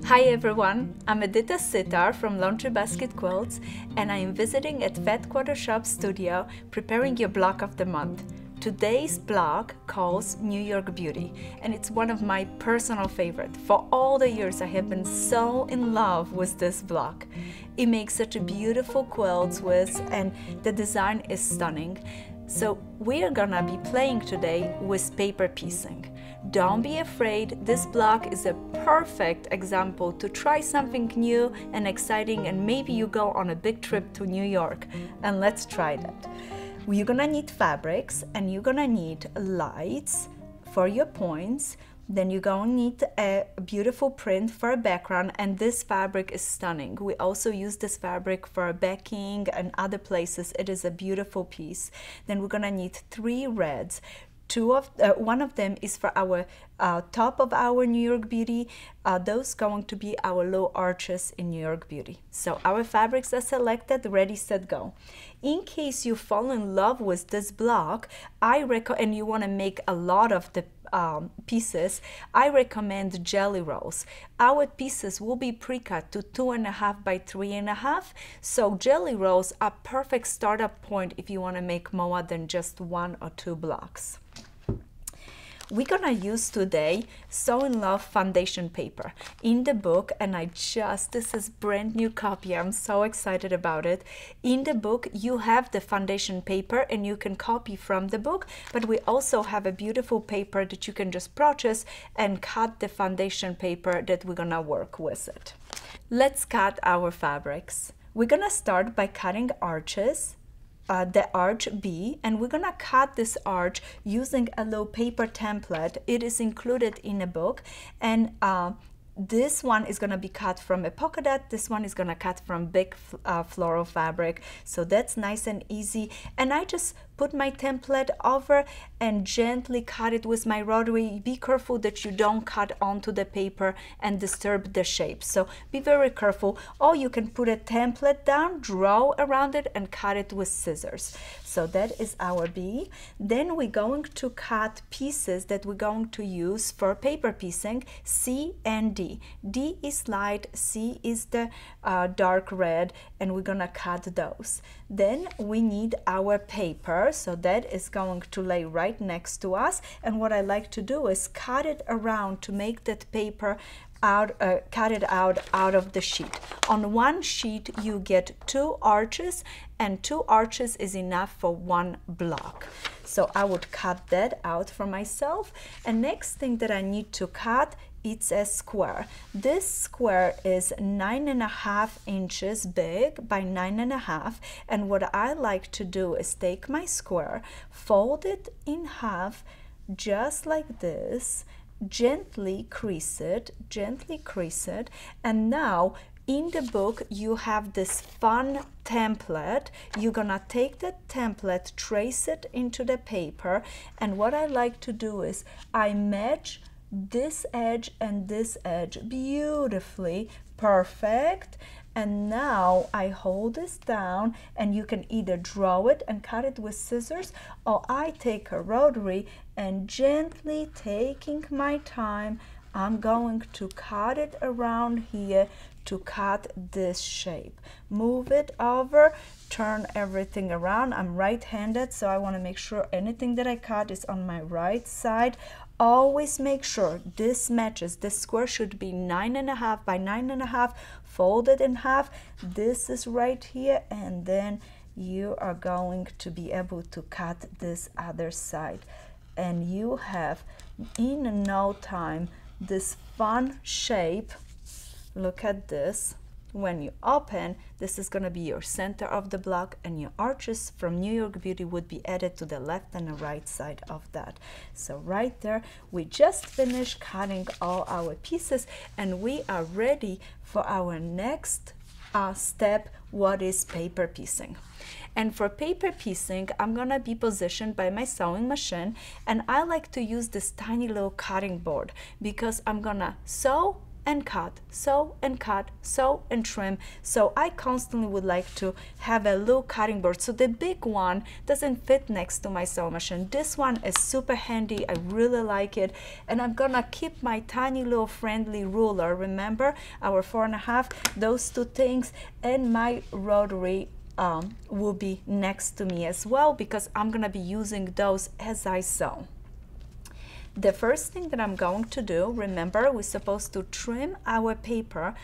Hi everyone, I'm Edyta Sitar from Laundry Basket Quilts and I am visiting at Fat Quarter Shop Studio preparing your block of the month. Today's block calls New York Beauty and it's one of my personal favorite. For all the years I have been so in love with this block. It makes such a beautiful quilts with and the design is stunning. So we are gonna be playing today with paper piecing. Don't be afraid, this block is a perfect example to try something new and exciting, and maybe you go on a big trip to New York, and let's try that. You're gonna need fabrics and you're gonna need lights for your points. Then you're going to need a beautiful print for a background, and this fabric is stunning. We also use this fabric for backing and other places. It is a beautiful piece. Then we're going to need 3 reds. One of them is for our top of our New York Beauty. Those going to be our low arches in New York Beauty. So our fabrics are selected, ready, set, go. In case you fall in love with this block, and you want to make a lot of the pieces, I recommend jelly rolls. Our pieces will be pre-cut to 2.5 by 3.5, so jelly rolls are perfect startup point if you want to make more than just 1 or 2 blocks. We're gonna use today So in Love foundation paper. In the book, and this is brand new copy, I'm so excited about it. In the book you have the foundation paper and you can copy from the book, but we also have a beautiful paper that you can just purchase and cut the foundation paper that we're gonna work with it. Let's cut our fabrics. We're gonna start by cutting arches. The arch B, and we're gonna cut this arch using a little paper template. It is included in a book, and this one is gonna be cut from a polka dot. This one is gonna cut from big floral fabric, so that's nice and easy. And I just put my template over and gently cut it with my rotary. Be careful that you don't cut onto the paper and disturb the shape, so be very careful. Or you can put a template down, draw around it, and cut it with scissors. So that is our B. Then we're going to cut pieces that we're going to use for paper piecing, C and D. D is light, C is the dark red, and we're gonna cut those. Then we need our paper, so that is going to lay right next to us, and what I like to do is cut it around to make that paper cut it out of the sheet. On one sheet you get 2 arches, and 2 arches is enough for 1 block. So I would cut that out for myself. And next thing that I need to cut, it's a square. This square is 9.5 inches big by 9.5, and what I like to do is take my square, fold it in half just like this, gently crease it, and now in the book you have this fun template. You're gonna take the template, trace it into the paper, and what I like to do is I match this edge and this edge beautifully, perfect. And now I hold this down, and you can either draw it and cut it with scissors, or I take a rotary and gently taking my time, I'm going to cut it around here to cut this shape. Move it over, turn everything around. I'm right-handed, so I want to make sure anything that I cut is on my right side. Always make sure this matches. This square should be 9.5 by 9.5, folded in half. This is right here, and then you are going to be able to cut this other side, and you have in no time this fun shape. Look at this. When you open, this is going to be your center of the block, and your arches from New York Beauty would be added to the left and the right side of that. So right there, we just finished cutting all our pieces, and we are ready for our next step, what is paper piecing. And for paper piecing, I'm gonna be positioned by my sewing machine, and I like to use this tiny little cutting board because I'm gonna sew and cut, sew and cut, sew and trim. So I constantly would like to have a little cutting board. So the big one doesn't fit next to my sewing machine. This one is super handy. I really like it. And I'm gonna keep my tiny little friendly ruler. Remember our 4.5, those two things, and my rotary will be next to me as well, because I'm gonna be using those as I sew. The first thing that I'm going to do, remember, we're supposed to trim our paper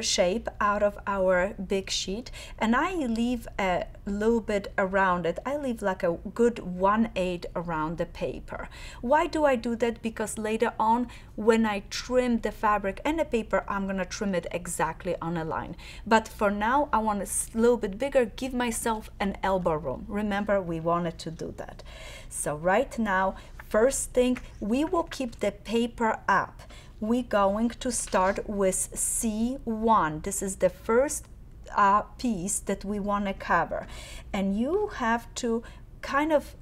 shape out of our big sheet, and I leave a little bit around it. I leave like a good 1/8 around the paper. Why do I do that? Because later on when I trim the fabric and the paper, I'm gonna trim it exactly on a line. But for now I want it a little bit bigger, give myself an elbow room. Remember, we wanted to do that. So right now, first thing, we will keep the paper up. We're going to start with C1. This is the first piece that we want to cover. And you have to kind of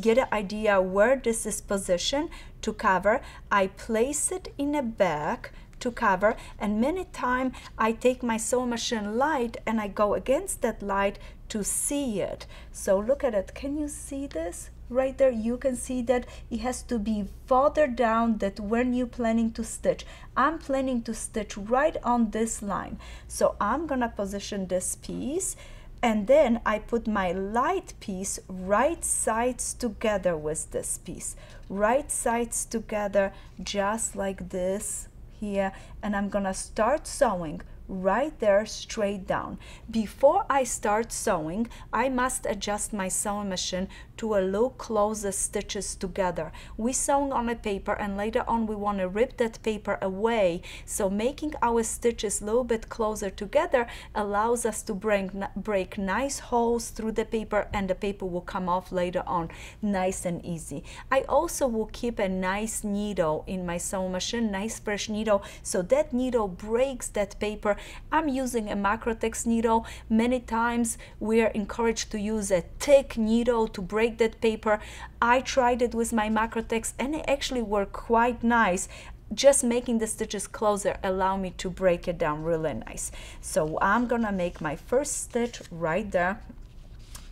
get an idea where this is positioned to cover. I place it in a bag to cover, and many times I take my sewing machine light and I go against that light to see it. So look at it. Can you see this? Right there, you can see that it has to be further down that when you're planning to stitch. I'm planning to stitch right on this line. So I'm gonna position this piece, and then I put my light piece right sides together with this piece. Right sides together, just like this here, and I'm gonna start sewing right there straight down. Before I start sewing, I must adjust my sewing machine to a little closer stitches together. We sewing on a paper, and later on we want to rip that paper away, so making our stitches a little bit closer together allows us to break nice holes through the paper, and the paper will come off later on nice and easy. I also will keep a nice needle in my sewing machine, nice fresh needle, so that needle breaks that paper. I'm using a Macrotex needle. Many times we are encouraged to use a thick needle to break that paper. I tried it with my Macrotex and it actually worked quite nice. Just making the stitches closer allow me to break it down really nice. So I'm gonna make my first stitch right there,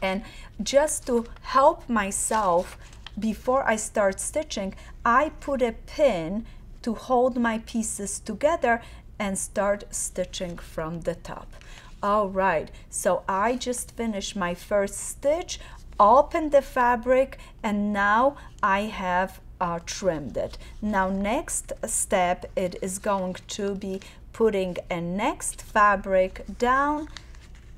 and just to help myself before I start stitching, I put a pin to hold my pieces together and start stitching from the top. All right, so I just finished my first stitch, opened the fabric, and now I have trimmed it. Now next step, it is going to be putting a next fabric down,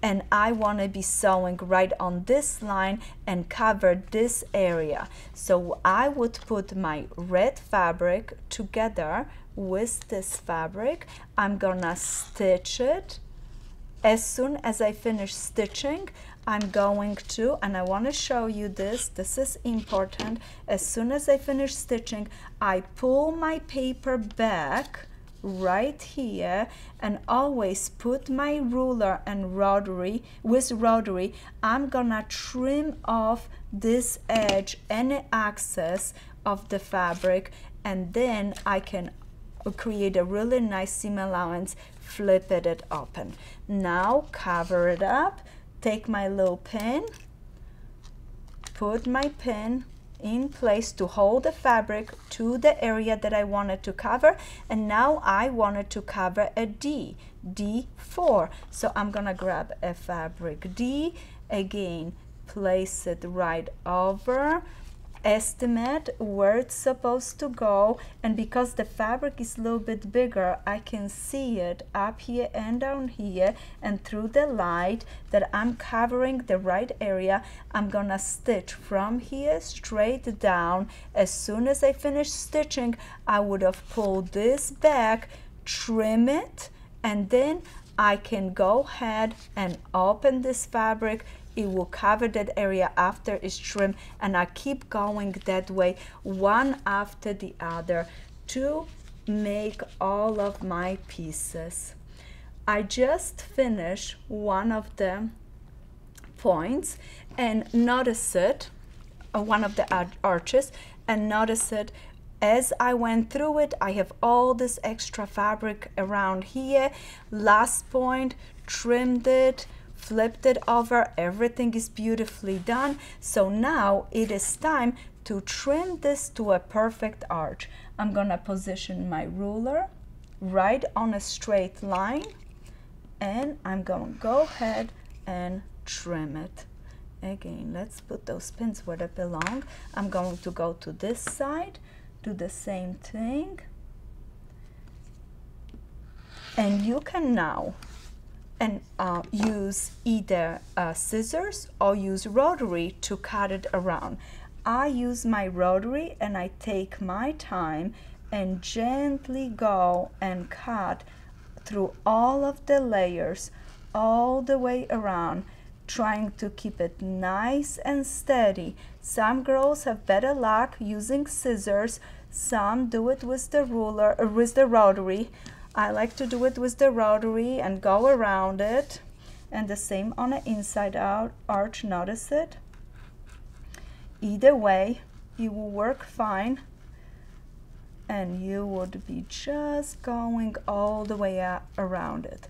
and I want to be sewing right on this line and cover this area. So I would put my red fabric together with this fabric. I'm gonna stitch it. As soon as I finish stitching, I'm going to, and I want to show you this is important. As soon as I finish stitching, I pull my paper back right here, and always put my ruler and rotary. With rotary, I'm gonna trim off this edge and the excess of the fabric, and then I can create a really nice seam allowance, flip it open. Now cover it up, take my little pin, put my pin in place to hold the fabric to the area that I wanted to cover, and now I wanted to cover a D4. So I'm gonna grab a fabric D, again place it right over, estimate where it's supposed to go, and because the fabric is a little bit bigger, I can see it up here and down here, and through the light that I'm covering the right area. I'm gonna stitch from here straight down. As soon as I finish stitching, I would have pulled this back, trim it, and then I can go ahead and open this fabric. It will cover that area after it's trimmed, and I keep going that way one after the other to make all of my pieces. I just finished one of the points and notice it, one of the arches, and notice it, as I went through it, I have all this extra fabric around here. Last point, trimmed it, flipped it over, everything is beautifully done. So now it is time to trim this to a perfect arch. I'm gonna position my ruler right on a straight line, and I'm gonna go ahead and trim it. Again, let's put those pins where they belong. I'm going to go to this side, do the same thing, and you can now use either scissors or use rotary to cut it around. I use my rotary and I take my time and gently go and cut through all of the layers all the way around, trying to keep it nice and steady. Some girls have better luck using scissors, some do it with the ruler or with the rotary. I like to do it with the rotary and go around it, and the same on the inside out arch. Notice it. Either way, you will work fine, and you would be just going all the way around it.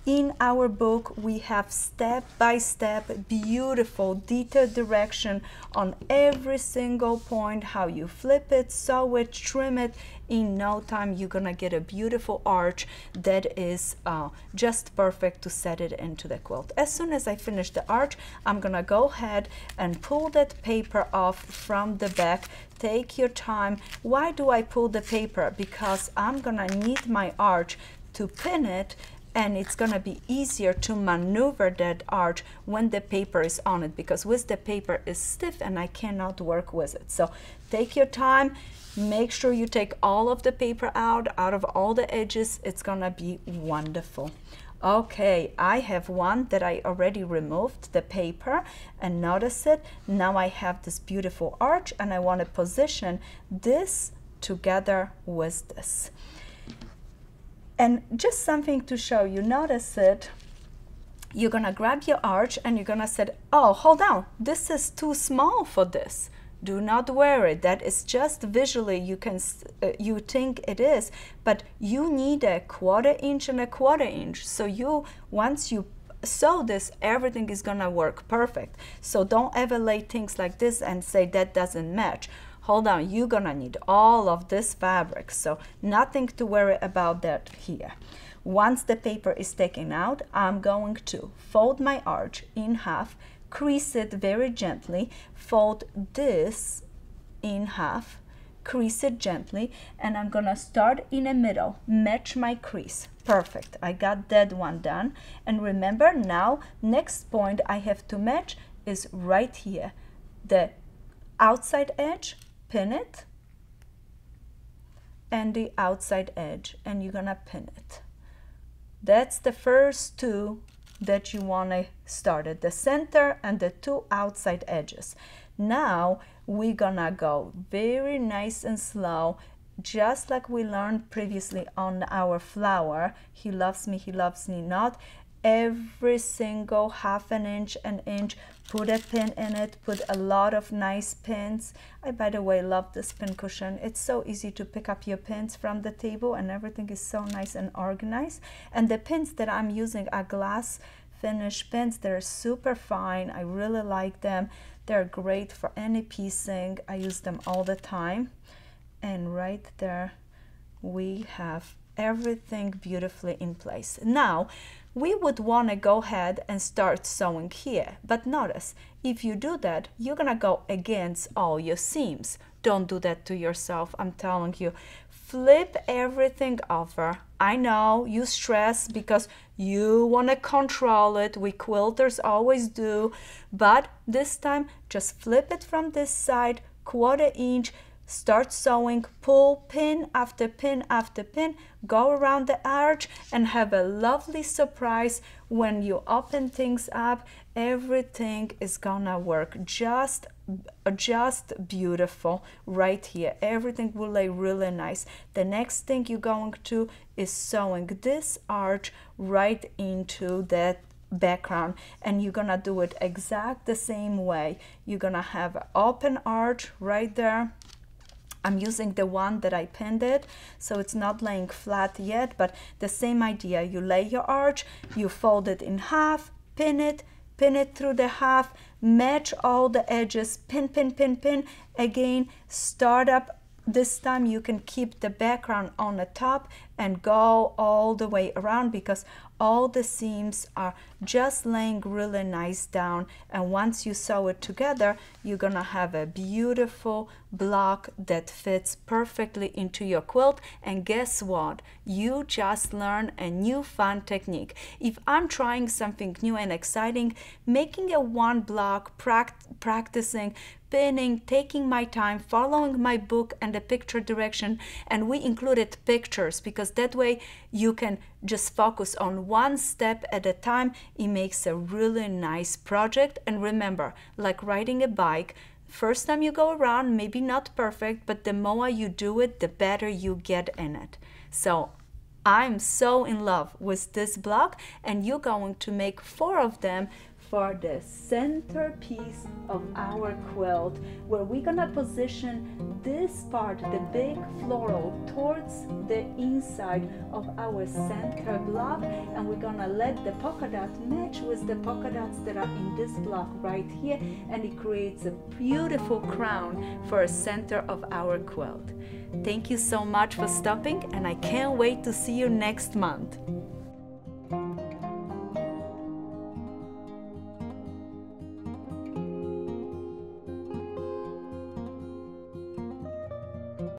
In our book, we have step-by-step, beautiful, detailed direction on every single point, how you flip it, sew it, trim it. In no time, you're gonna get a beautiful arch that is just perfect to set it into the quilt. As soon as I finish the arch, I'm gonna go ahead and pull that paper off from the back. Take your time. Why do I pull the paper? Because I'm gonna need my arch to pin it, and it's gonna be easier to maneuver that arch when the paper is on it, because with the paper is stiff and I cannot work with it. So take your time, make sure you take all of the paper out of all the edges. It's gonna be wonderful. Okay, I have one that I already removed the paper, and notice it. Now I have this beautiful arch, and I wanna position this together with this. And just something to show you, notice it. You're gonna grab your arch and you're gonna say, oh, hold on, this is too small for this. Do not worry, that is just visually, you think it is, but you need a 1/4 inch and a 1/4 inch. So once you sew this, everything is gonna work perfect. So don't ever lay things like this and say that doesn't match. Hold on, you're gonna need all of this fabric, so nothing to worry about that here. Once the paper is taken out, I'm going to fold my arch in half, crease it very gently, fold this in half, crease it gently, and I'm gonna start in the middle, match my crease. Perfect, I got that one done. And remember now, next point I have to match is right here. The outside edge, pin it, and the outside edge, and you're gonna pin it. That's the first two that you wanna start at the center and the two outside edges. Now we're gonna go very nice and slow, just like we learned previously on our flower. He loves me, he loves me not. Every single 1/2 inch, an inch, put a pin in it, put a lot of nice pins. I, by the way, love this pin cushion. It's so easy to pick up your pins from the table, and everything is so nice and organized. And the pins that I'm using are glass finish pins. They're super fine. I really like them. They're great for any piecing. I use them all the time. And right there we have everything beautifully in place. Now we would want to go ahead and start sewing here, but notice, if you do that, you're gonna go against all your seams. Don't do that to yourself, I'm telling you. Flip everything over. I know you stress because you want to control it. We quilters always do, but this time just flip it from this side, 1/4 inch, start sewing, pull pin after pin after pin, go around the arch, and have a lovely surprise when you open things up. Everything is gonna work just beautiful right here. Everything will lay really nice. The next thing you're going to is sewing this arch right into that background, and you're gonna do it exact the same way. You're gonna have an open arch right there. I'm using the one that I pinned it, so it's not laying flat yet, but the same idea. You lay your arch, you fold it in half, pin it through the half, match all the edges, pin, pin, pin, pin. Again, start up. This time you can keep the background on the top and go all the way around, because all the seams are just laying really nice down, and once you sew it together, you're gonna have a beautiful block that fits perfectly into your quilt. And guess what? You just learned a new fun technique. If I'm trying something new and exciting, making a one block, practicing, pinning, taking my time, following my book and the picture direction, and we included pictures because that way you can just focus on one step at a time. It makes a really nice project. And remember, like riding a bike, first time you go around, maybe not perfect, but the more you do it, the better you get in it. So I'm so in love with this block, and you're going to make 4 of them for the centerpiece of our quilt, where we're gonna position this part, the big floral, towards the inside of our center block, and we're gonna let the polka dot match with the polka dots that are in this block right here, and it creates a beautiful crown for a center of our quilt. Thank you so much for stopping, and I can't wait to see you next month.